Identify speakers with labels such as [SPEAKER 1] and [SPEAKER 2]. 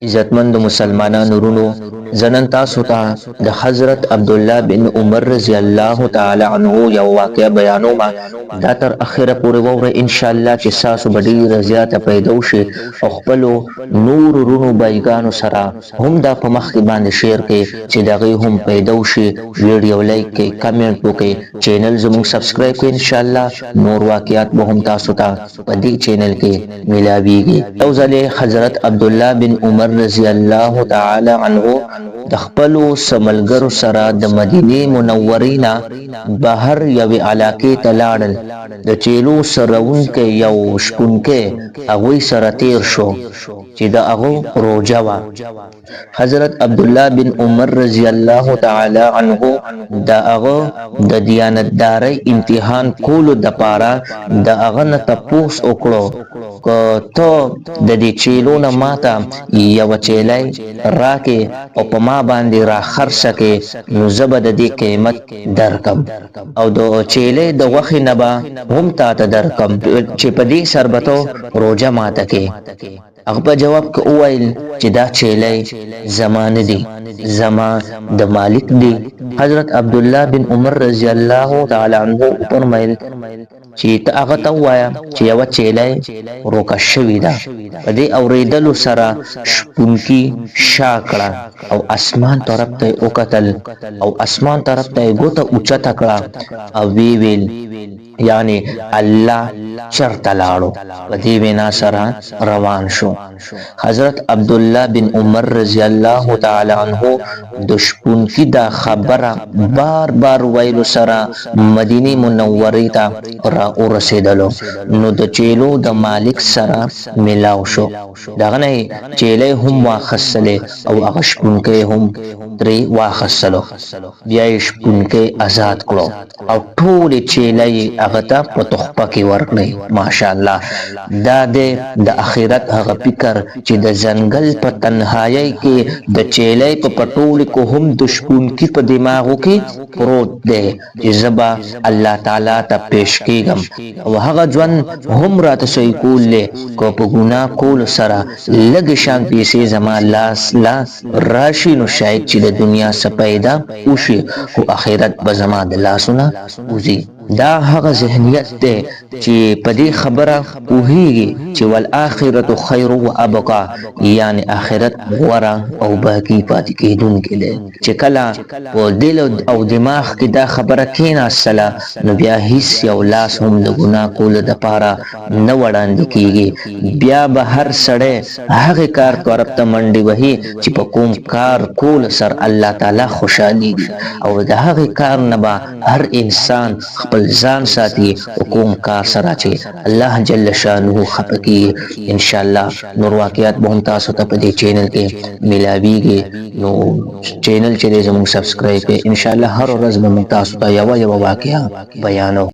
[SPEAKER 1] عزتمند مسلمانانو ورونو زنن تاسو ته د حضرت عبد الله بن عمر رضی الله تعالی عنه یو واقعه بیانوم دا تر اخره پورې وره ان شاء الله چې تاسو ډیره زیاته پیدا شي او خپل نور ورونو بایګانو سره هم دا په مخ کې باندې شیر کې چې دغه هم پیدا شي ویډیو لایک کې کمنټ وکړئ چینل زموږ سبسکرایب کړئ ان شاء الله نور واقعات به هم تاسو ته په دې چینل کې ملاويږي او ځلې حضرت عبد الله بن عمر رضی الله تعالی عنه د خپل سملګرو سره د مدینه منورې نه بهر یو علاقې ته لاړل د چیلو سرون کې یو شپون کې هغه سره تیر شو چې د هغه روزه وا حضرت عبد الله بن عمر رضی الله تعالی عنه د هغه د دیانتداري امتحان کولو د پاره د هغه نه تپوس وکړو کو ته د دې چیلو نه ماته یو چیلای راکې او په ما باندې را خرڅه کې نو زبد دې قیمت درکم او د چیلې د وخت نه با هم تا ته درکم چې په دې سربتو روزه ماته کې هغه په جواب کې وویل چې دا چیلې زمانه دي زما د مالک دی حضرت عبد الله بن عمر رضی الله تعالی عنہ فرمایل چې ته هغه ته وایا چې یو چیلې روکه شوی دا په دې اوریدلو سره شپونکی شاکړه او اسمان طرف ته وکتل او اسمان طرف ته ګوته اوچته کړه او وی ویل یعنی الله چرته لاړو په دې وینا سره روان شو حضرت عبد الله بن عمر رضی الله تعالی عنہ د شپونکی دا خبره بار بار ویلو سره مدینه منورې ته را ورسېدلو نو د چیلو د مالک سره ملاو شو دغه نه چیلې هم واخصلې او هغه شپونکی هم ترې واخصلو بیا یې شپونکی آزاد کړو او ټول چیلې هغه ته په تحفه کې ورکړې ماشاءالله دا د اخرت هغه فکر چې د ځنګل په تنهایی کې د چیلې په پټول کو هم د شپونکی په دماغو کې پروت دی چې زبا الله تعالی ته پیش کېږم او هغه ژوند هم راته سوی کول له کو په ګناه کول سره لګ شان پیسې زما لاس راشي نو شاید چې د دنیا سپیدا وشي او اخرت به زما د لاسونه وزي دا هغه ذهنیت دی چې په دې خبره وهیږي چې والآخرت خیر و ابقا یعنی اخرت غوره او باقی پاتې کېدونکې ده چې کله په دل او دماغ کې دا خبره کېناستله نو بیا هیڅ یو لاس هم د ګناه کولو دپاره نه وړاندې کېږي بیا به هر سړی هغې کار طرف ته منډې وهي چې په کوم کار کول سر الله تعالی خوشحالېږي او د هغې کار نه به هر انسان خپل ځان ساتي او کوم کار سره چې الله جل شانه خفه کیږي ان شاء الله نور واقعات به هم تاسو ته په دې چینل کې ملاويږي نو چینل چې زموږ سبسکرایب کړئ ان شاء الله هر ورځ به تاسو ته یو واقعیا بیانو